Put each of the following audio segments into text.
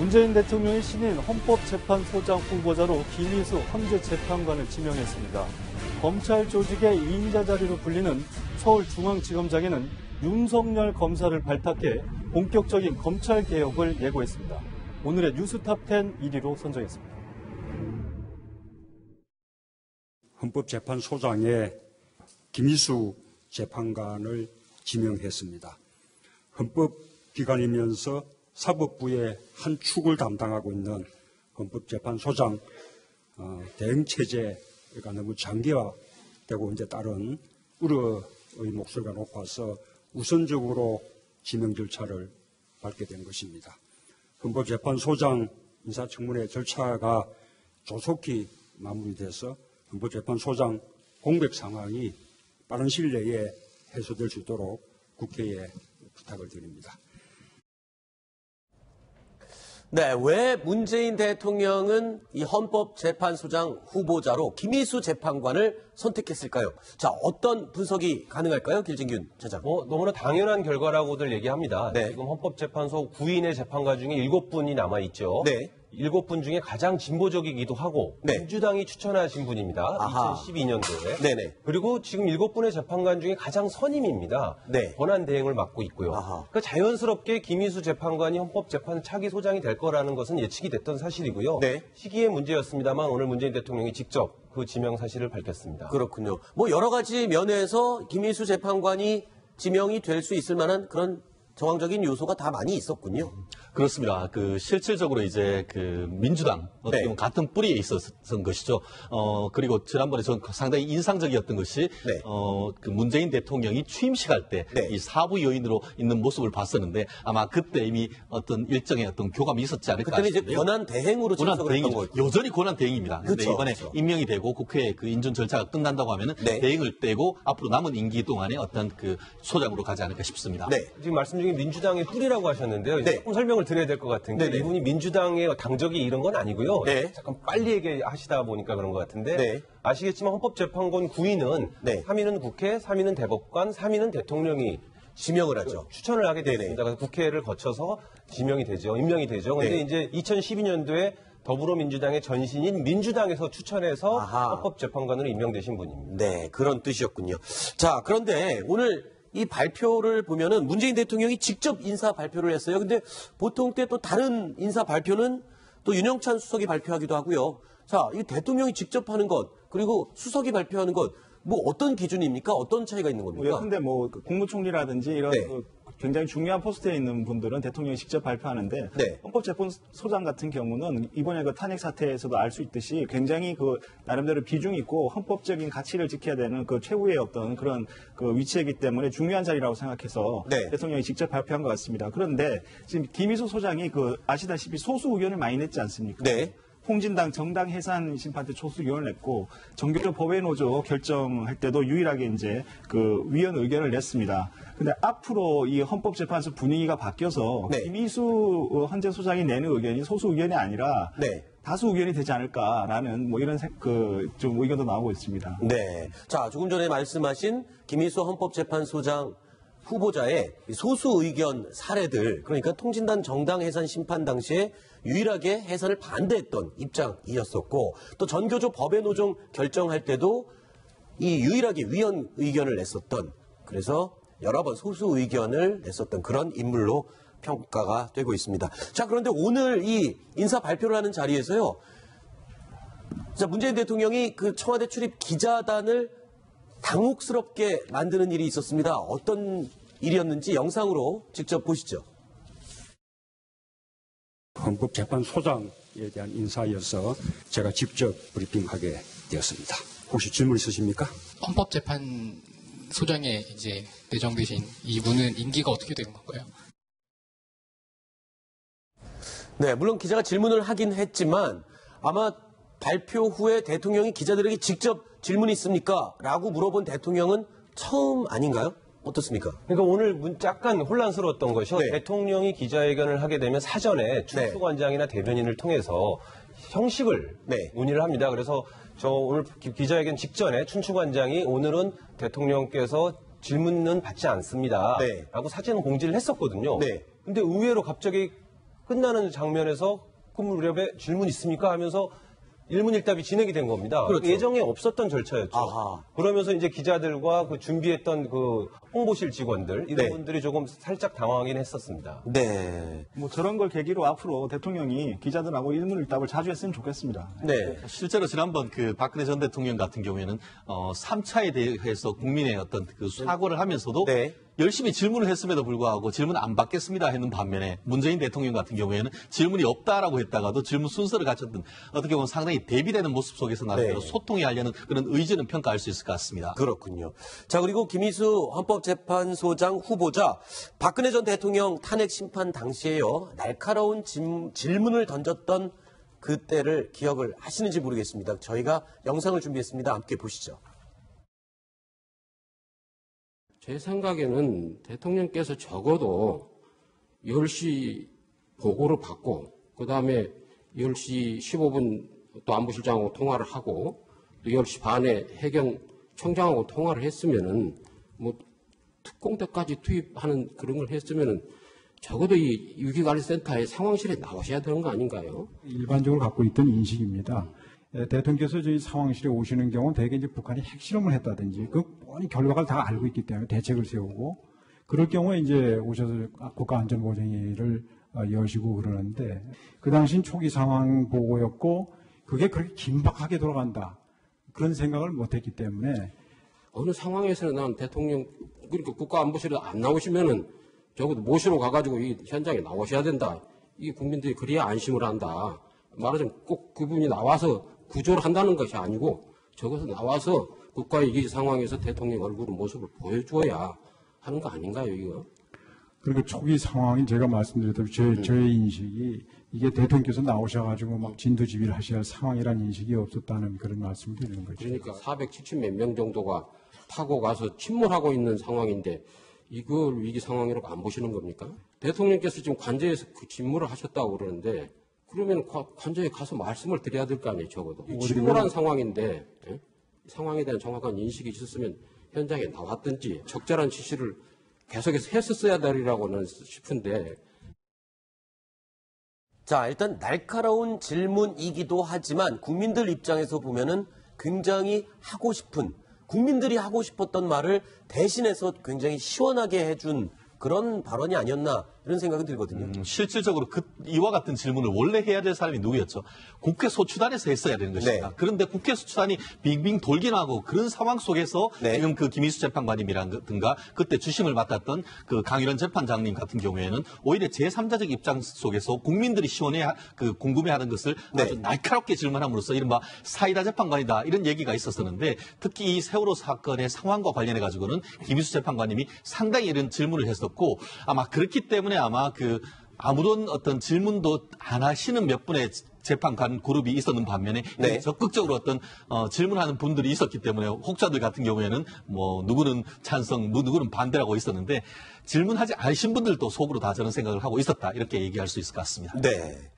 문재인 대통령이 신인 헌법재판소장 후보자로 김희수 헌재재판관을 지명했습니다. 검찰 조직의 2인자 자리로 불리는 서울중앙지검장에는 윤석열 검사를 발탁해 본격적인 검찰개혁을 예고했습니다. 오늘의 뉴스탑10 1위로 선정했습니다. 헌법재판소장에 김희수 재판관을 지명했습니다. 헌법기관이면서 사법부의 한 축을 담당하고 있는 헌법재판소장 대응체제가 너무 장기화되고 이제 따른 우려의 목소리가 높아서 우선적으로 지명 절차를 밟게 된 것입니다. 헌법재판소장 인사청문회 절차가 조속히 마무리돼서 헌법재판소장 공백 상황이 빠른 시일 내에 해소될 수 있도록 국회에 부탁을 드립니다. 네, 왜 문재인 대통령은 이 헌법재판소장 후보자로 김희수 재판관을 선택했을까요? 자, 어떤 분석이 가능할까요? 길진균 차장. 너무나 당연한 결과라고들 얘기합니다. 네. 지금 헌법재판소 9인의 재판관 중에 7분이 남아있죠. 네. 7분 중에 가장 진보적이기도 하고 네. 민주당이 추천하신 분입니다. 아하. 2012년도에. 네네. 그리고 지금 7분의 재판관 중에 가장 선임입니다. 네. 권한 대행을 맡고 있고요. 아하. 그러니까 자연스럽게 김희수 재판관이 헌법재판 차기 소장이 될 거라는 것은 예측이 됐던 사실이고요. 네. 시기의 문제였습니다만 오늘 문재인 대통령이 직접 그 지명 사실을 밝혔습니다. 그렇군요. 여러 가지 면에서 김희수 재판관이 지명이 될 수 있을 만한 그런 정황적인 요소가 다 많이 있었군요. 그렇습니다. 실질적으로 이제 민주당 어떻게 보면 같은 뿌리에 있었던 것이죠. 그리고 지난번에 전 상당히 인상적이었던 것이 네. 문재인 대통령이 취임식 할 때 네. 이 사부 요인으로 있는 모습을 봤었는데 아마 그때 이미 어떤 일정의 어떤 교감이 있었지 않을까 그때는 이제 싶은데요. 권한 대행으로 참석을 했던 거죠. 여전히 권한 대행입니다. 그런데 그렇죠. 이번에 그렇죠. 임명이 되고 국회 인준 절차가 끝난다고 하면은 네. 대행을 떼고 앞으로 남은 임기 동안에 어떤 소장으로 가지 않을까 싶습니다. 네. 지금 말씀 중에 민주당의 뿌리라고 하셨는데요. 이제 네. 조금 설명을 드려야 될 것 같은 게 네네. 이분이 민주당의 당적이 이런 건 아니고요. 네. 잠깐 빨리 얘기하시다 보니까 그런 것 같은데 네. 아시겠지만 헌법재판관 9인은 네. 3위는 국회, 3위는 대법관, 3위는 대통령이 지명을 하죠. 추천을 하게 네네. 되었습니다. 그래서 국회를 거쳐서 지명이 되죠. 임명이 되죠. 그런데 네. 이제 2012년도에 더불어민주당의 전신인 민주당에서 추천해서 아하. 헌법재판관으로 임명되신 분입니다. 네, 그런 뜻이었군요. 자, 그런데 오늘 이 발표를 보면은 문재인 대통령이 직접 인사 발표를 했어요. 근데 보통 때 또 다른 인사 발표는 또 윤영찬 수석이 발표하기도 하고요. 자, 이 대통령이 직접 하는 것, 그리고 수석이 발표하는 것, 어떤 기준입니까? 어떤 차이가 있는 겁니까? 근데 국무총리라든지 이런 네. 굉장히 중요한 포스트에 있는 분들은 대통령이 직접 발표하는데 네. 헌법재판소장 같은 경우는 이번에 탄핵 사태에서도 알 수 있듯이 굉장히 나름대로 비중 있고 헌법적인 가치를 지켜야 되는 최후의 어떤 그런 위치이기 때문에 중요한 자리라고 생각해서 네. 대통령이 직접 발표한 것 같습니다. 그런데 지금 김희수 소장이 아시다시피 소수 의견을 많이 냈지 않습니까? 네. 통진당 정당 해산 심판 때 초수 의견을 냈고 정교조 법외노조 결정할 때도 유일하게 이제 위원 의견을 냈습니다. 근데 앞으로 이 헌법재판소 분위기가 바뀌어서 네. 김희수 헌재 소장이 내는 의견이 소수 의견이 아니라 네. 다수 의견이 되지 않을까라는 이런 좀 의견도 나오고 있습니다. 네. 자, 조금 전에 말씀하신 김희수 헌법재판소장 후보자의 소수 의견 사례들, 그러니까 통진당 정당 해산 심판 당시에 유일하게 해산을 반대했던 입장이었었고, 또 전교조 법외노조 결정할 때도 이 유일하게 위헌 의견을 냈었던, 그래서 여러 번 소수 의견을 냈었던 그런 인물로 평가가 되고 있습니다. 자, 그런데 오늘 이 인사 발표를 하는 자리에서요, 자, 문재인 대통령이 청와대 출입 기자단을 당혹스럽게 만드는 일이 있었습니다. 어떤 일이었는지 영상으로 직접 보시죠. 헌법재판소장에 대한 인사여서 제가 직접 브리핑하게 되었습니다. 혹시 질문 있으십니까? 헌법재판소장에 이제 내정되신 이분은 임기가 어떻게 되는 건가요? 네, 물론 기자가 질문을 하긴 했지만 아마 발표 후에 대통령이 기자들에게 직접 질문 있습니까? 라고 물어본 대통령은 처음 아닌가요? 어떻습니까? 그러니까 오늘 약간 혼란스러웠던 것이요. 네. 대통령이 기자회견을 하게 되면 사전에 춘추관장이나 대변인을 통해서 형식을 네. 문의를 합니다. 그래서 저 오늘 기자회견 직전에 춘추관장이 오늘은 대통령께서 질문은 받지 않습니다. 네. 라고 사전 공지를 했었거든요. 네. 근데 의외로 갑자기 끝나는 장면에서 그 무렵에 질문 있습니까? 하면서 일문일답이 진행이 된 겁니다. 그렇죠. 예정에 없었던 절차였죠. 아하. 그러면서 이제 기자들과 그 준비했던 그 홍보실 직원들 이런 네. 분들이 조금 살짝 당황하긴 했었습니다. 네. 뭐 저런 걸 계기로 앞으로 대통령이 기자들하고 일문일답을 자주 했으면 좋겠습니다. 네. 실제로 지난번 그 박근혜 전 대통령 같은 경우에는 3차에 대해서 국민의 어떤 그 사고를 하면서도 네. 열심히 질문을 했음에도 불구하고 질문 안 받겠습니다 했는 반면에 문재인 대통령 같은 경우에는 질문이 없다라고 했다가도 질문 순서를 갖췄던 어떻게 보면 상당히 대비되는 모습 속에서 나름대로 네. 소통이 하려는 그런 의지는 평가할 수 있을 것 같습니다. 그렇군요. 자, 그리고 김희수 헌법재판소장 후보자 박근혜 전 대통령 탄핵 심판 당시에요. 날카로운 질문을 던졌던 그때를 기억을 하시는지 모르겠습니다. 저희가 영상을 준비했습니다. 함께 보시죠. 제 생각에는 대통령께서 적어도 10시 보고를 받고 그다음에 10시 15분 또 안보실장하고 통화를 하고 또 10시 반에 해경 청장하고 통화를 했으면은 뭐 특공대까지 투입하는 그런 걸 했으면은 적어도 이 위기관리센터의 상황실에 나오셔야 되는 거 아닌가요? 일반적으로 갖고 있던 인식입니다. 대통령께서 저희 상황실에 오시는 경우는 대개 이제 북한이 핵실험을 했다든지 그 뻔히 결과를 다 알고 있기 때문에 대책을 세우고 그럴 경우에 이제 오셔서 국가안전보장회의를 여시고 그러는데 그 당시는 초기 상황 보고였고 그게 그렇게 긴박하게 돌아간다 그런 생각을 못했기 때문에 어느 상황에서는 난 대통령 그러니까 국가안보실에 안 나오시면은 적어도 모시러 가가지고 이 현장에 나오셔야 된다. 이 국민들이 그래야 안심을 한다. 말하자면 꼭 그분이 나와서 구조를 한다는 것이 아니고 적어서 나와서 국가의 이 상황에서 대통령 얼굴 모습을 보여줘야 하는 거 아닌가요, 이거? 그리고 초기 상황인 제가 말씀드렸다시피 저의 인식이 이게 대통령께서 나오셔가지고 막 진두지휘를 하셔야 할 상황이라는 인식이 없었다는 그런 말씀을 드리는 거죠. 그러니까 470 몇 명 정도가 타고 가서 침몰하고 있는 상황인데 이걸 위기 상황이라고 안 보시는 겁니까? 대통령께서 지금 관저에서 그 직무를 하셨다고 그러는데 그러면 관저에 가서 말씀을 드려야 될 거 아니에요, 적어도. 침몰한 상황인데 예? 상황에 대한 정확한 인식이 있었으면 현장에 나왔든지 적절한 지시를 계속해서 했었어야 되리라고는 싶은데 자, 일단 날카로운 질문이기도 하지만 국민들 입장에서 보면은 굉장히 하고 싶은 국민들이 하고 싶었던 말을 대신해서 굉장히 시원하게 해준 그런 발언이 아니었나 이런 생각이 들거든요. 실질적으로 이와 같은 질문을 원래 해야 될 사람이 누구였죠? 국회 소추단에서 했어야 되는 것입니다. 네. 그런데 국회 소추단이 빙빙 돌긴 하고 그런 상황 속에서 네. 지금 그 김희수 재판관님이라든가 그때 주심을 맡았던 그 강일원 재판장님 같은 경우에는 오히려 제3자적 입장 속에서 국민들이 궁금해하는 것을 네. 아주 날카롭게 질문함으로써 이른바 사이다 재판관이다 이런 얘기가 있었었는데 특히 이 세월호 사건의 상황과 관련해 가지고는 김희수 재판관님이 상당히 이런 질문을 했었고 아마 그렇기 때문에 아마 아무런 어떤 질문도 안 하시는 몇 분의 재판관 그룹이 있었는 반면에 네. 적극적으로 어떤 질문하는 분들이 있었기 때문에 혹자들 같은 경우에는 뭐 누구는 찬성, 누구는 반대라고 있었는데 질문하지 않으신 분들도 속으로 다 저런 생각을 하고 있었다 이렇게 얘기할 수 있을 것 같습니다. 네.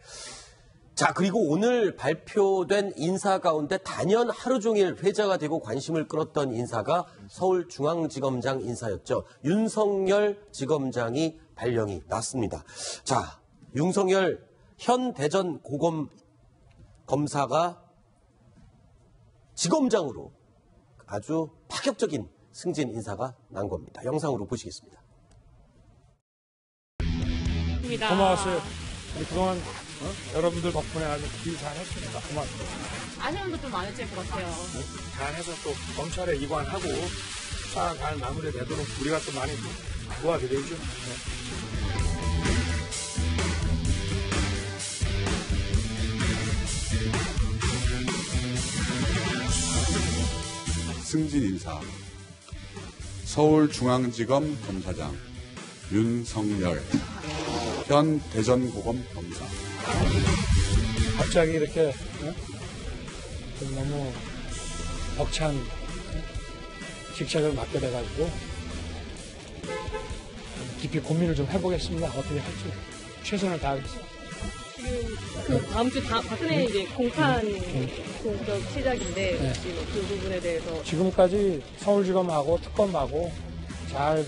자, 그리고 오늘 발표된 인사 가운데 단연 하루 종일 회자가 되고 관심을 끌었던 인사가 서울중앙지검장 인사였죠. 윤석열 지검장이 발령이 났습니다. 자, 윤석열 현 대전고검 검사가 지검장으로 아주 파격적인 승진 인사가 난 겁니다. 영상으로 보시겠습니다. 고마웠어요. 그동안 여러분들 덕분에 아주 일 잘했습니다. 고맙습니다. 아쉬운 것도 많으실 것 같아요. 잘해서 또 검찰에 이관하고 잘 마무리되도록 우리가 또 많이 도와드려야죠. 승진 인사 서울중앙지검 검사장 윤석열 현 대전고검 검사. 갑자기 이렇게 좀 너무 벅찬 직책을 맡게 돼가지고 깊이 고민을 좀 해보겠습니다. 어떻게 할지 최선을 다하겠습니다. 그 다음 주 박근혜 이제 공판 공적 시작인데 네. 그 부분에 대해서 지금까지 서울지검하고 특검하고 잘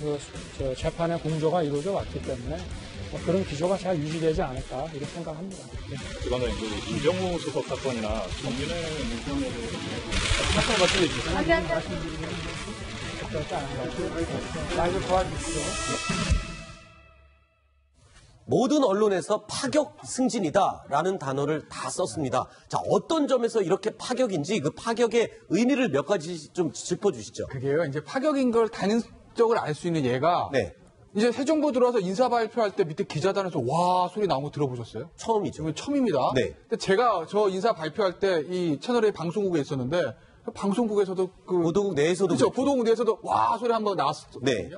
재판의 공조가 이루어져 왔기 때문에 그런 기조가 잘 유지되지 않을까 이렇게 생각합니다. 그거는 그 이병우 수석 사건이나 정윤회 문건에 잠깐 말씀해 주세요. 말씀드리면 좀 도와주십시오. 모든 언론에서 파격 승진이다라는 단어를 다 썼습니다. 자, 어떤 점에서 이렇게 파격인지 그 파격의 의미를 몇 가지 좀 짚어주시죠. 그게요. 이제 파격인 걸 단적으로 알 수 있는 예가 네. 이제 새 정부 들어와서 인사 발표할 때 밑에 기자단에서 와 소리 나온 거 들어보셨어요? 처음이죠. 처음입니다. 네. 근데 제가 저 인사 발표할 때 이 채널A 방송국에 있었는데 방송국에서도 보도국 내에서도 그렇죠. 보도국 내에서도 와 소리 한번 나왔었거든요. 네.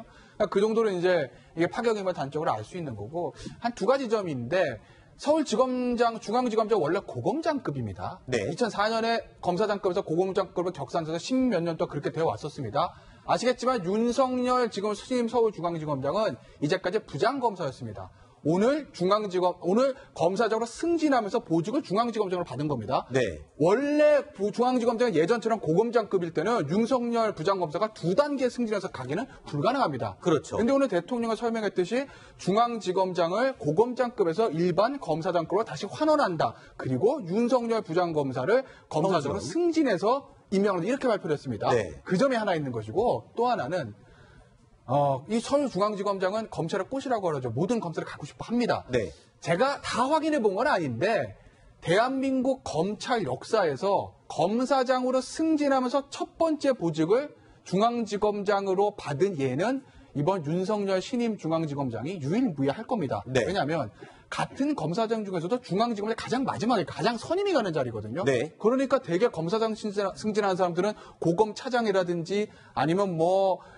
그 정도로 이제 이게 파격인 걸 단적으로 알 수 있는 거고 한 두 가지 점인데 서울지검장, 중앙지검장 원래 고검장급입니다. 네. 2004년에 검사장급에서 고검장급으로 격상돼서 10몇 년 동안 그렇게 되어 왔었습니다. 아시겠지만 윤석열 지금 신임 서울중앙지검장은 이제까지 부장검사였습니다. 오늘 검사장으로 승진하면서 보직을 중앙지검장으로 받은 겁니다. 네. 원래 중앙지검장은 예전처럼 고검장급일 때는 윤석열 부장검사가 2단계 승진해서 가기는 불가능합니다. 그렇죠. 근데 오늘 대통령이 설명했듯이 중앙지검장을 고검장급에서 일반 검사장급으로 다시 환원한다. 그리고 윤석열 부장검사를 검사장으로 승진해서 임명을 이렇게 발표를 했습니다. 네. 그 점이 하나 있는 것이고 또 하나는 이 서울중앙지검장은 검찰의 꽃이라고 그러죠. 모든 검사를 갖고 싶어 합니다. 네. 제가 다 확인해 본 건 아닌데 대한민국 검찰 역사에서 검사장으로 승진하면서 첫 번째 보직을 중앙지검장으로 받은 예는 이번 윤석열 신임 중앙지검장이 유일무이할 겁니다. 네. 왜냐하면 같은 검사장 중에서도 중앙지검장이 가장 마지막에 가장 선임이 가는 자리거든요. 네. 그러니까 대개 검사장 승진하는 사람들은 고검 차장이라든지 아니면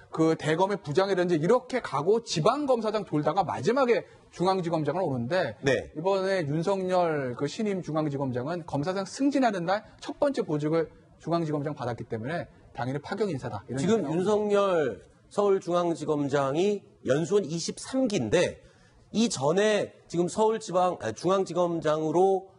그 대검의 부장이라든지 이렇게 가고 지방검사장 돌다가 마지막에 중앙지검장을 오는데 네. 이번에 윤석열 그 신임 중앙지검장은 검사장 승진하는 날 첫 번째 보직을 중앙지검장 받았기 때문에 당연히 파격 인사다. 이런 지금 윤석열 서울중앙지검장이 연수원 23기인데 이 전에 지금 중앙지검장으로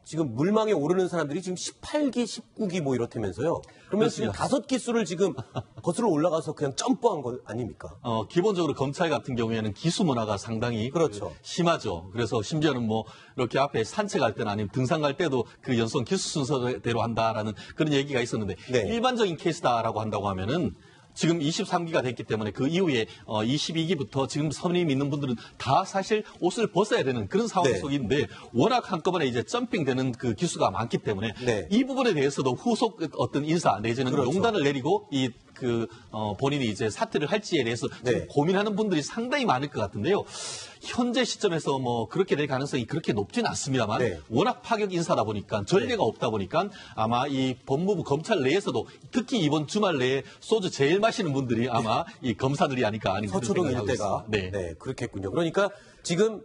지금 물망에 오르는 사람들이 지금 18기, 19기 뭐 이렇다면서요. 그러면 지금 5기수를 지금 거슬러 올라가서 그냥 점프한 거 아닙니까? 기본적으로 검찰 같은 경우에는 기수 문화가 상당히 그렇죠. 심하죠. 그래서 심지어는 뭐 이렇게 앞에 산책할 때나 아니면 등산 갈 때도 그 연수원 기수 순서대로 한다라는 그런 얘기가 있었는데 네. 일반적인 케이스다라고 한다고 하면은 지금 23기가 됐기 때문에 그 이후에 22기부터 지금 선임 있는 분들은 다 사실 옷을 벗어야 되는 그런 상황 네. 속인데 워낙 한꺼번에 이제 점핑되는 그 기수가 많기 때문에 네. 이 부분에 대해서도 후속 어떤 인사 내지는 그렇죠. 용단을 내리고 본인이 이제 사퇴를 할지에 대해서 네. 지금 고민하는 분들이 상당히 많을 것 같은데요. 현재 시점에서 뭐 그렇게 될 가능성이 그렇게 높지는 않습니다만 네. 워낙 파격 인사다 보니까 전례가 없다 보니까 아마 이 법무부 검찰 내에서도 특히 이번 주말 내에 소주 제일 마시는 분들이 아마 이 검사들이 아닐까 하는 그런 서초동 생각을 하고 일대가 있습니다. 네, 그렇겠군요. 그러니까 지금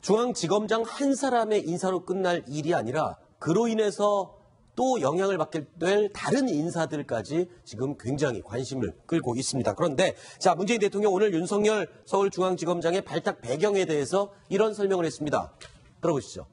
중앙지검장 한 사람의 인사로 끝날 일이 아니라 그로 인해서 또 영향을 받게 될 다른 인사들까지 지금 굉장히 관심을 끌고 있습니다. 그런데 자, 문재인 대통령 오늘 윤석열 서울중앙지검장의 발탁 배경에 대해서 이런 설명을 했습니다. 들어보시죠.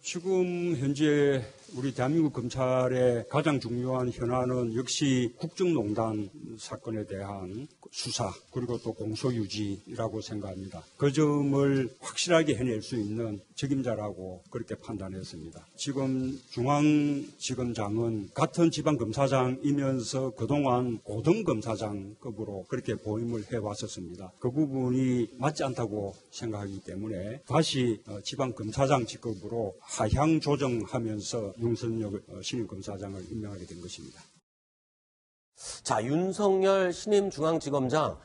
지금 현재 우리 대한민국 검찰의 가장 중요한 현안은 역시 국정농단 사건에 대한 수사 그리고 또 공소유지라고 생각합니다. 그 점을 확실하게 해낼 수 있는 책임자라고 그렇게 판단했습니다. 지금 중앙지검장은 같은 지방검사장이면서 그동안 고등검사장급으로 그렇게 보임을 해왔었습니다. 그 부분이 맞지 않다고 생각하기 때문에 다시 지방검사장 직급으로 하향 조정하면서 윤석열 신임 검사장을 임명하게 된 것입니다. 자, 윤석열 신임 중앙지검장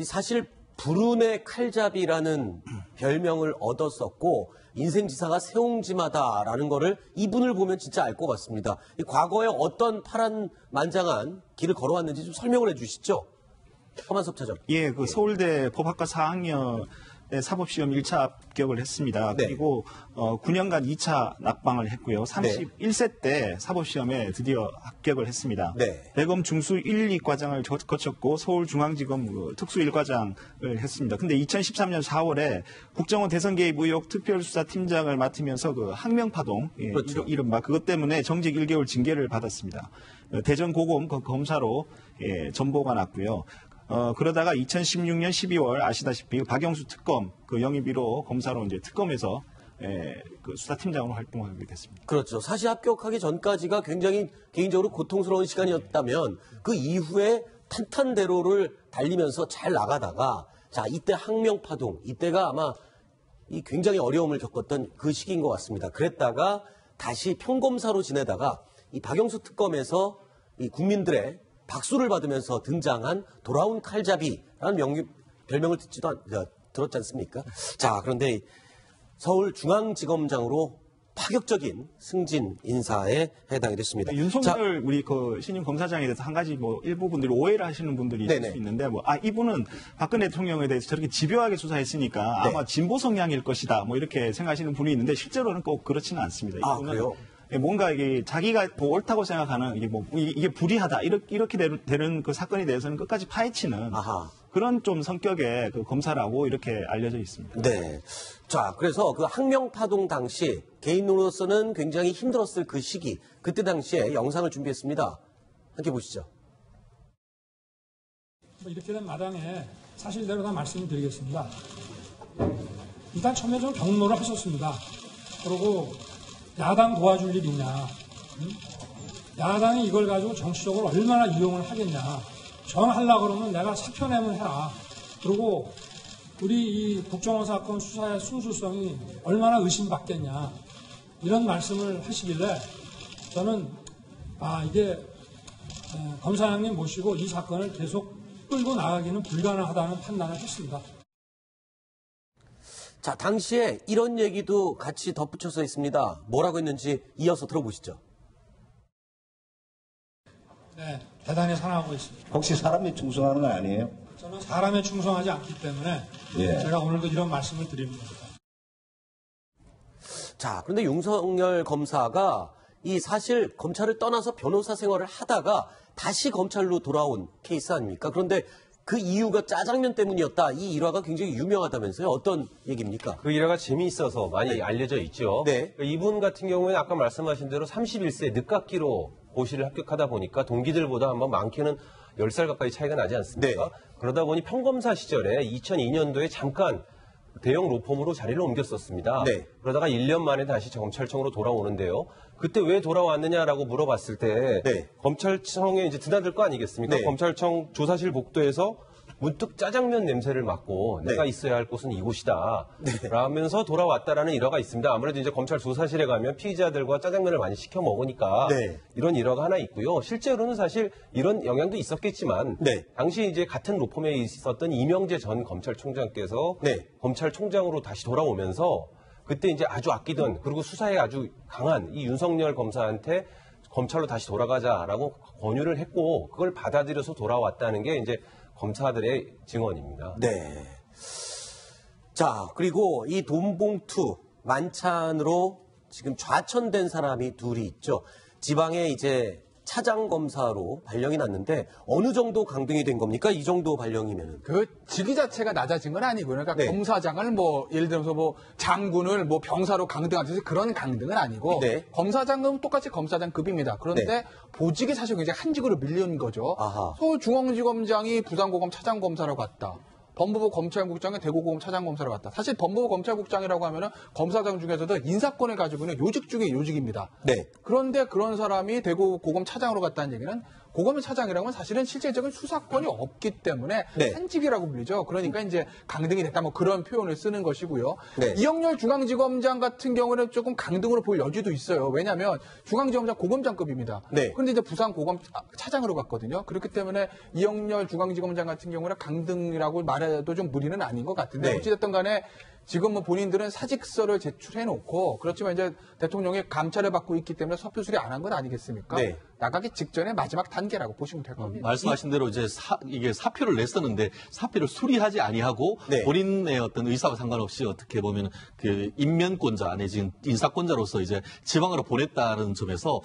사실 불운의 칼잡이라는 별명을 얻었었고 인생지사가 세옹지마다라는 거를 이분을 보면 진짜 알 것 같습니다. 과거에 어떤 파란만장한 길을 걸어왔는지 좀 설명을 해주시죠. 허만섭 차장. 예, 그 서울대 법학과 4학년 사법시험 1차 합격을 했습니다. 네. 그리고 9년간 2차 낙방을 했고요. 31세 때 사법시험에 드디어 합격을 했습니다. 네. 대검 중수 1, 2과장을 거쳤고 서울중앙지검 특수 1과장을 했습니다. 근데 2013년 4월에 국정원 대선 개입 의혹 특별수사팀장을 맡으면서 그 항명파동 그렇죠. 이른바 그것 때문에 정직 1개월 징계를 받았습니다. 대전 고검 검사로 전보가 났고요. 그러다가 2016년 12월 아시다시피 박영수 특검 그 영입위로 검사로 이제 특검에서 그 수사팀장으로 활동하게 됐습니다. 그렇죠. 사실 합격하기 전까지가 굉장히 개인적으로 고통스러운 시간이었다면 그 이후에 탄탄대로를 달리면서 잘 나가다가 자 이때 항명파동 이때가 아마 이 굉장히 어려움을 겪었던 그 시기인 것 같습니다. 그랬다가 다시 평검사로 지내다가 이 박영수 특검에서 이 국민들의 박수를 받으면서 등장한 돌아온 칼잡이라는 별명을 들었지 않습니까? 자, 그런데 서울중앙지검장으로 파격적인 승진 인사에 해당이 됐습니다. 윤석열 우리 그 신임 검사장에 대해서 한 가지 뭐 일부분들이 오해를 하시는 분들이 있을 수 있는데 이분은 박근혜 대통령에 대해서 저렇게 집요하게 수사했으니까 아마 진보 성향일 것이다 뭐 이렇게 생각하시는 분이 있는데 실제로는 꼭 그렇지는 않습니다. 이분은 그래요? 뭔가 이게 자기가 뭐 옳다고 생각하는 이게 불이하다 이렇게 되는 그 사건에 대해서는 끝까지 파헤치는 그런 좀 성격의 그 검사라고 이렇게 알려져 있습니다. 네. 자, 그래서 그 항명파동 당시 개인으로서는 굉장히 힘들었을 그 시기, 그때 당시에 영상을 준비했습니다. 함께 보시죠. 이렇게 된 마당에 사실대로 다 말씀드리겠습니다. 일단 처음에 좀 경로를 하셨습니다. 그리고 야당 도와줄 일 있냐. 야당이 이걸 가지고 정치적으로 얼마나 이용을 하겠냐. 정하려고 그러면 내가 사표 내면 해라. 그리고 우리 이 국정원 사건 수사의 순수성이 얼마나 의심받겠냐. 이런 말씀을 하시길래 저는 이게 검사장님 모시고 이 사건을 계속 끌고 나가기는 불가능하다는 판단을 했습니다. 자, 당시에 이런 얘기도 같이 덧붙여서 있습니다. 뭐라고 했는지 이어서 들어보시죠. 네, 대단히 사랑하고 있습니다. 혹시 사람에 충성하는 거 아니에요? 저는 사람에 충성하지 않기 때문에 제가 오늘도 이런 말씀을 드립니다. 자, 그런데 윤석열 검사가 이 사실 검찰을 떠나서 변호사 생활을 하다가 다시 검찰로 돌아온 케이스 아닙니까? 그런데 그 이유가 짜장면 때문이었다. 이 일화가 굉장히 유명하다면서요. 어떤 얘기입니까? 그 일화가 재미있어서 많이 알려져 있죠. 네. 이분 같은 경우에는 아까 말씀하신 대로 31세 늦깎이로 고시를 합격하다 보니까 동기들보다 한번 많게는 10살 가까이 차이가 나지 않습니까? 그러다 보니 평검사 시절에 2002년도에 잠깐 대형 로펌으로 자리를 옮겼었습니다. 그러다가 1년 만에 다시 검찰청으로 돌아오는데요. 그때 왜 돌아왔느냐라고 물어봤을 때 검찰청에 이제 드나들 거 아니겠습니까? 검찰청 조사실 복도에서 문득 짜장면 냄새를 맡고 내가 있어야 할 곳은 이곳이다. 라면서 돌아왔다라는 일화가 있습니다. 아무래도 이제 검찰 조사실에 가면 피의자들과 짜장면을 많이 시켜 먹으니까 이런 일화가 하나 있고요. 실제로는 사실 이런 영향도 있었겠지만 당시 이제 같은 로펌에 있었던 이명재 전 검찰총장께서 검찰총장으로 다시 돌아오면서 그때 이제 아주 아끼던 그리고 수사에 아주 강한 이 윤석열 검사한테 검찰로 다시 돌아가자라고 권유를 했고 그걸 받아들여서 돌아왔다는 게 이제 검사들의 증언입니다. 네. 자, 그리고 이 돈봉투 만찬으로 지금 좌천된 사람이 둘이 있죠. 지방에 이제 차장검사로 발령이 났는데 어느 정도 강등이 된 겁니까? 이 정도 발령이면은. 그 직위 자체가 낮아진 건 아니고요. 그러니까 검사장을 뭐 예를 들어서 뭐 장군을 뭐 병사로 강등하듯이 그런 강등은 아니고 검사장은 똑같이 검사장급입니다. 그런데 보직이 사실 굉장히 한직으로 밀린 거죠. 서울중앙지검장이 부산고검 차장검사로 갔다. 법무부 검찰국장이 대구고검 차장검사로 갔다. 사실 법무부 검찰국장이라고 하면은 검사장 중에서도 인사권을 가지고는 요직 중에 요직입니다. 그런데 그런 사람이 대구고검 차장으로 갔다는 얘기는 고검 차장이라면 사실은 실질적인 수사권이 없기 때문에 한직이라고 불리죠. 그러니까 이제 강등이 됐다 뭐 그런 표현을 쓰는 것이고요. 이영렬 중앙지검장 같은 경우는 조금 강등으로 볼 여지도 있어요. 왜냐하면 중앙지검장 고검장급입니다. 그런데 이제 부산 고검 차장으로 갔거든요. 그렇기 때문에 이영렬 중앙지검장 같은 경우는 강등이라고 말해도 좀 무리는 아닌 것 같은데 어찌됐든 간에 지금 뭐 본인들은 사직서를 제출해놓고 그렇지만 이제 대통령이 감찰을 받고 있기 때문에 서표 수리 안 한 건 아니겠습니까? 나가기 직전에 마지막 단계라고 보시면 될 겁니다. 말씀하신 대로 이제 이게 사표를 냈었는데 사표를 수리하지 아니하고 본인의 어떤 의사와 상관없이 어떻게 보면 그 임면권자 내지는 인사권자로서 이제 지방으로 보냈다는 점에서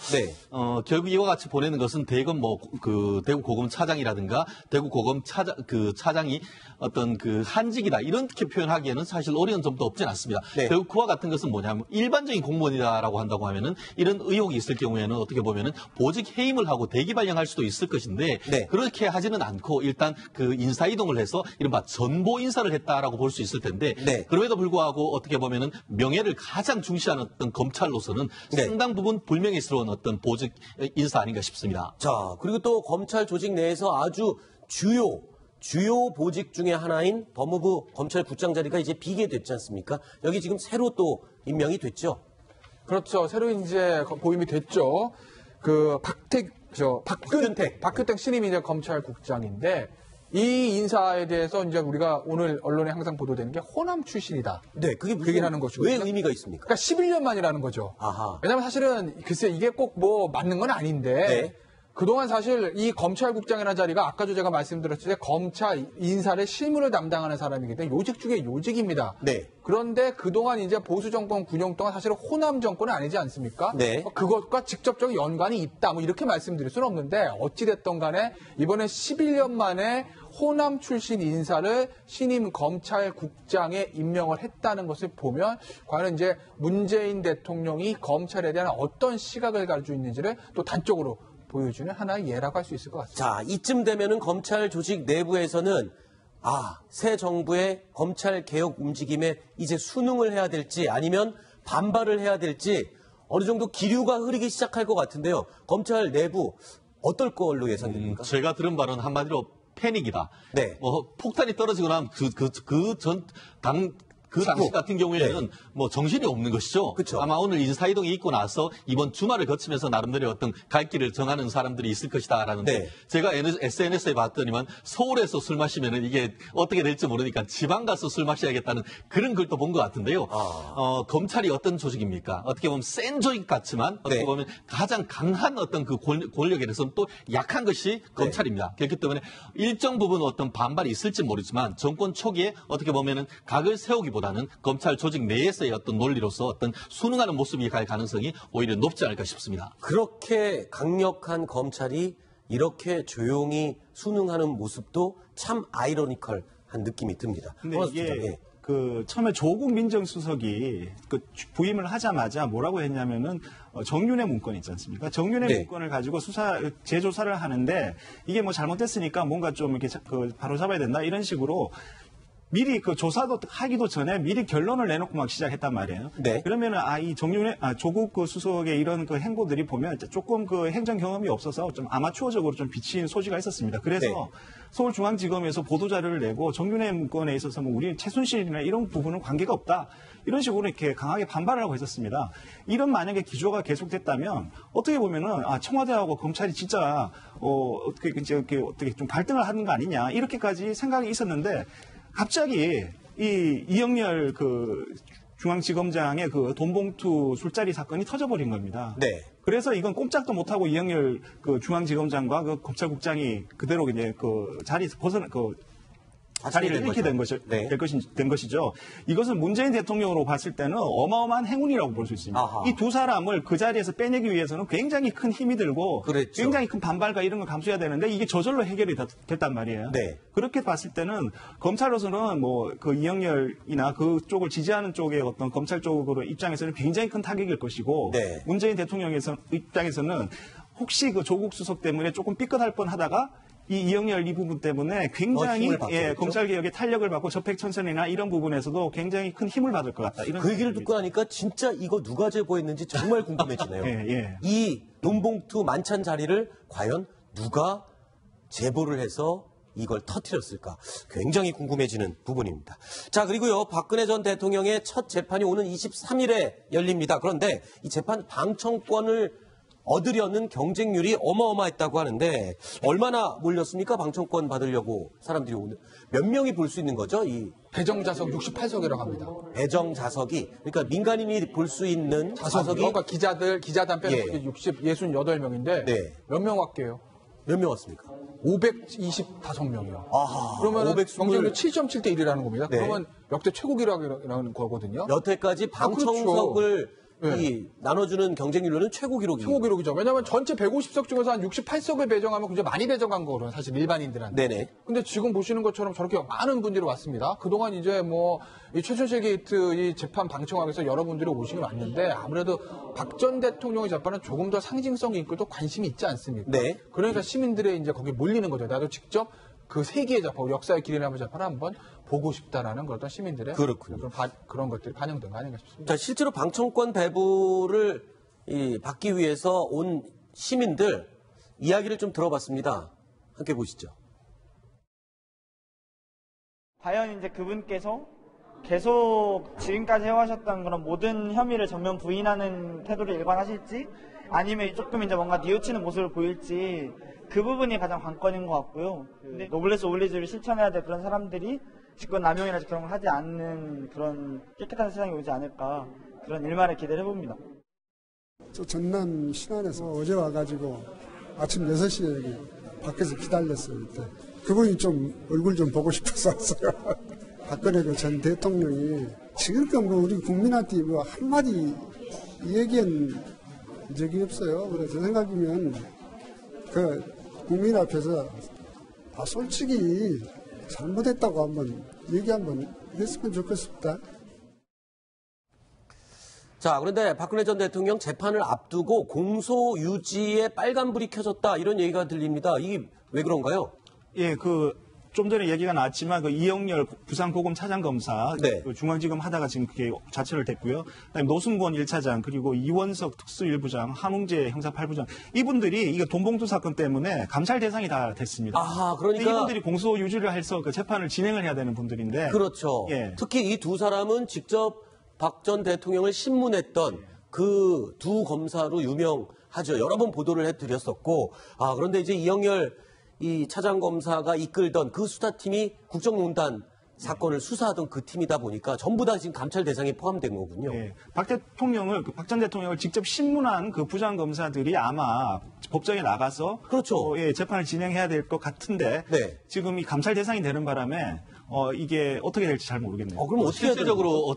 결국 이와 같이 보내는 것은 대검 뭐 그 대구 고검 차장이라든가 대구 고검 차장이 어떤 그 한직이다 이렇게 표현하기에는 사실 어려운 점도 없진 않습니다. 결국 그와 같은 것은 뭐냐면 일반적인 공무원이다라고 한다고 하면은 이런 의혹이 있을 경우에는 어떻게 보면은 보직 해임을 하고 대기 발령할 수도 있을 것인데 네. 그렇게 하지는 않고 일단 그 인사 이동을 해서 이른바 전보 인사를 했다라고 볼 수 있을 텐데 네. 그럼에도 불구하고 어떻게 보면은 명예를 가장 중시하는 어떤 검찰로서는 네. 상당 부분 불명예스러운 어떤 보직 인사 아닌가 싶습니다. 자, 그리고 또 검찰 조직 내에서 아주 주요 보직 중에 하나인 법무부 검찰국장 자리가 이제 비게 됐지 않습니까? 여기 지금 새로 또 임명이 됐죠? 그렇죠. 새로 이제 보임이 됐죠. 그 박균택 신임 이제 검찰국장인데 이 인사에 대해서 이제 우리가 오늘 언론에 항상 보도되는 게 호남 출신이다. 네, 그게 무슨 얘기하는 것이고 왜 의미가 있습니까? 그러니까 11년 만이라는 거죠. 아하. 왜냐하면 사실은 글쎄 이게 꼭 뭐 맞는 건 아닌데 네. 그동안 사실 이 검찰국장이라는 자리가 아까도 제가 말씀드렸을 때 검찰 인사를 실무를 담당하는 사람이기 때문에 요직 중에 요직입니다. 네. 그런데 그동안 이제 보수 정권 9년 동안 사실은 호남 정권은 아니지 않습니까? 네. 그것과 직접적인 연관이 있다. 뭐 이렇게 말씀드릴 수는 없는데 어찌됐든 간에 이번에 11년 만에 호남 출신 인사를 신임 검찰국장에 임명을 했다는 것을 보면 과연 이제 문재인 대통령이 검찰에 대한 어떤 시각을 가지고 있는지를 또 단적으로 보여주는 하나의 예라고 할 수 있을 것 같습니다. 자, 이쯤 되면은 검찰 조직 내부에서는 새 정부의 검찰 개혁 움직임에 이제 순응을 해야 될지 아니면 반발을 해야 될지 어느 정도 기류가 흐르기 시작할 것 같은데요. 검찰 내부 어떨 걸로 예상됩니까? 제가 들은 바로는 한마디로 패닉이다. 네. 폭탄이 떨어지고 나면 그 당시 같은 경우에는 네. 뭐 정신이 없는 것이죠. 그쵸. 아마 오늘 인사이동이 있고 나서 이번 주말을 거치면서 나름대로 어떤 갈 길을 정하는 사람들이 있을 것이다라는데 네. 제가 SNS에 봤더니만 서울에서 술 마시면은 이게 어떻게 될지 모르니까 지방 가서 술 마셔야겠다는 그런 글도 본 것 같은데요. 검찰이 어떤 조직입니까? 어떻게 보면 센 조직 같지만 어떻게 네. 보면 가장 강한 어떤 그 권력에 대해서는 또 약한 것이 검찰입니다. 그렇기 때문에 일정 부분 어떤 반발이 있을지 모르지만 정권 초기에 어떻게 보면은 각을 세우기보다는 검찰 조직 내에서의 어떤 논리로서 어떤 순응하는 모습이 갈 가능성이 오히려 높지 않을까 싶습니다. 그렇게 강력한 검찰이 이렇게 조용히 순응하는 모습도 참 아이러니컬한 느낌이 듭니다. 근데 이게 처음에 조국 민정수석이 부임을 하자마자 뭐라고 했냐면은 정윤회 문건 있지 않습니까? 정윤회 네. 문건을 가지고 재조사를 하는데 이게 뭐 잘못됐으니까 뭔가 좀 이렇게 바로 잡아야 된다 이런 식으로 미리 조사도 하기도 전에 미리 결론을 내놓고 막 시작했단 말이에요. 네. 그러면은 조국 수석의 이런 행보들이 보면 조금 행정 경험이 없어서 좀 아마추어적으로 좀 비친 소지가 있었습니다. 그래서 네. 서울중앙지검에서 보도자료를 내고 정윤회 문건에 있어서 뭐 우리는 최순실이나 이런 부분은 관계가 없다. 이런 식으로 이렇게 강하게 반발을 하고 있었습니다. 이런 만약에 기조가 계속됐다면 어떻게 보면은 청와대하고 검찰이 진짜 어떻게 좀 갈등을 하는 거 아니냐 이렇게까지 생각이 있었는데 갑자기 이영렬 중앙지검장의 돈봉투 술자리 사건이 터져버린 겁니다. 네. 그래서 이건 꼼짝도 못하고 이영렬 중앙지검장과 검찰국장이 그대로 이제 자리에서 자리를 잃게 된 것이죠. 이것은 문재인 대통령으로 봤을 때는 어마어마한 행운이라고 볼 수 있습니다. 이 두 사람을 그 자리에서 빼내기 위해서는 굉장히 큰 힘이 들고 그랬죠. 굉장히 큰 반발과 이런 걸 감수해야 되는데 이게 저절로 해결이 됐단 말이에요. 네. 그렇게 봤을 때는 검찰로서는 이영렬이나 그쪽을 지지하는 쪽의 어떤 검찰 쪽으로 입장에서는 굉장히 큰 타격일 것이고 네. 문재인 대통령의 입장에서는 혹시 조국 수석 때문에 조금 삐끗할 뻔하다가 이영렬 이 부분 때문에 굉장히 검찰 개혁의 탄력을 받고 적폐청산이나 이런 부분에서도 굉장히 큰 힘을 받을 것 같다. 이런 그 얘기를 듣고 나니까 진짜 이거 누가 제보했는지 정말 궁금해지네요. 이 돈봉투 만찬 자리를 과연 누가 제보를 해서 이걸 터뜨렸을까? 굉장히 궁금해지는 부분입니다. 자, 그리고요, 박근혜 전 대통령의 첫 재판이 오는 23일에 열립니다. 그런데 이 재판 방청권을 얻으려는 경쟁률이 어마어마했다고 하는데 얼마나 몰렸습니까? 방청권 받으려고 사람들이 오늘 몇 명이 볼 수 있는 거죠? 이 배정자석 68석이라고 합니다. 배정자석이 그러니까 민간인이 볼 수 있는 자석이 그러니까 기자단 빼놓고 68명인데 몇 명 왔게요? 몇 명 왔습니까? 525명이요. 그러면 520... 경쟁률 7.7대 1이라는 겁니다. 네. 그러면 역대 최고 기록이라는 거거든요. 여태까지 방청석을 이 나눠주는 경쟁률로는 최고 기록이죠. 최고 기록이죠. 왜냐하면 전체 150석 중에서 한 68석을 배정하면 굉장히 많이 배정한 거거든요. 사실 일반인들한테. 네네. 근데 지금 보시는 것처럼 저렇게 많은 분들이 왔습니다. 그동안 이제 뭐 이 최순실 게이트 이 재판 방청하기 위해서 여러분들이 오시긴 왔는데 아무래도 박 전 대통령의 재판은 조금 더 상징성이 있고 또 관심이 있지 않습니까? 네. 그러니까 시민들의 이제 거기 몰리는 거죠. 나도 직접 그 세기의 재판, 역사의 길이 남은 재판을 한번 보고 싶다라는 걸 어떤 시민들의 그렇군요. 그런 것들이 반영된 거 아닌가 싶습니다. 자, 실제로 방청권 배부를 받기 위해서 온 시민들 이야기를 좀 들어봤습니다. 함께 보시죠. 과연 이제 그분께서 계속 지금까지 해오셨던 그런 모든 혐의를 전면 부인하는 태도를 일관하실지 아니면 조금 이제 뭔가 뉘우치는 모습을 보일지 그 부분이 가장 관건인 것 같고요. 근데 노블레스 오블리주를 실천해야 될 그런 사람들이 직권 남용이나 그런 걸 하지 않는 그런 깨끗한 세상이 오지 않을까 그런 일말의 기대를 해봅니다. 저 전남 신안에서 어제 와가지고 아침 6시에 여기 밖에서 기다렸어요. 그때. 그분이 좀 얼굴 좀 보고 싶어서 왔어요. 박근혜 전 대통령이 지금껏 뭐 우리 국민한테 뭐 한마디 얘기한 적이 없어요. 그래서 제 생각이면 그 국민 앞에서 다 솔직히 잘못했다고 한번 얘기 한번 했으면 좋겠습니다. 자, 그런데 박근혜 전 대통령 재판을 앞두고 공소 유지에 빨간불이 켜졌다 이런 얘기가 들립니다. 이게 왜 그런가요? 예, 좀 전에 얘기가 나왔지만 이영렬 부산고검 차장검사 네. 중앙지검 하다가 지금 그게 자처를 됐고요. 그다음에 노승권 1차장 그리고 이원석 특수 1부장, 한웅재 형사 8부장 이분들이 이거 돈봉투 사건 때문에 감찰 대상이 다 됐습니다. 아, 그러니까 이분들이 공소 유지를 해서 그 재판을 진행을 해야 되는 분들인데 그렇죠. 예. 특히 이 두 사람은 직접 박 전 대통령을 신문했던 그 두 검사로 유명하죠. 여러 번 보도를 해드렸었고 그런데 이제 이영렬 이 차장검사가 이끌던 그 수사팀이 국정농단 사건을 수사하던 그 팀이다 보니까 전부 다 지금 감찰 대상에 포함된 거군요. 예. 박 전 대통령을 직접 신문한 그 부장검사들이 아마 법정에 나가서 그렇죠. 재판을 진행해야 될 것 같은데 네. 지금 이 감찰 대상이 되는 바람에 이게 어떻게 될지 잘 모르겠네요. 그럼 어떻게 실질적으로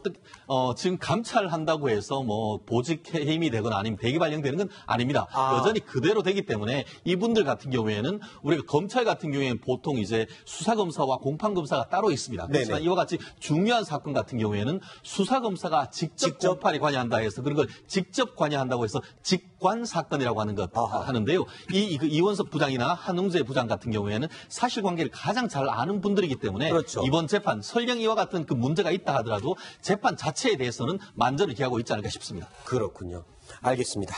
지금 감찰한다고 해서 뭐 보직 해임이 되거나 아니면 대기 발령되는 건 아닙니다. 여전히 그대로 되기 때문에 이분들 같은 경우에는 우리가 검찰 같은 경우에는 보통 이제 수사검사와 공판검사가 따로 있습니다. 그렇지만 네네. 이와 같이 중요한 사건 같은 경우에는 수사검사가 직접 공판에 관여한다 해서 그런 걸 직접 관여한다고 해서 직관 사건이라고 하는 것 하는데요. 이원석 부장이나 한웅재 부장 같은 경우에는 사실관계를 가장 잘 아는 분들이기 때문에 그렇죠. 이번 재판 설령 이와 같은 그 문제가 있다 하더라도 재판 자체에 대해서는 만전을 기하고 있지 않을까 싶습니다. 그렇군요. 알겠습니다.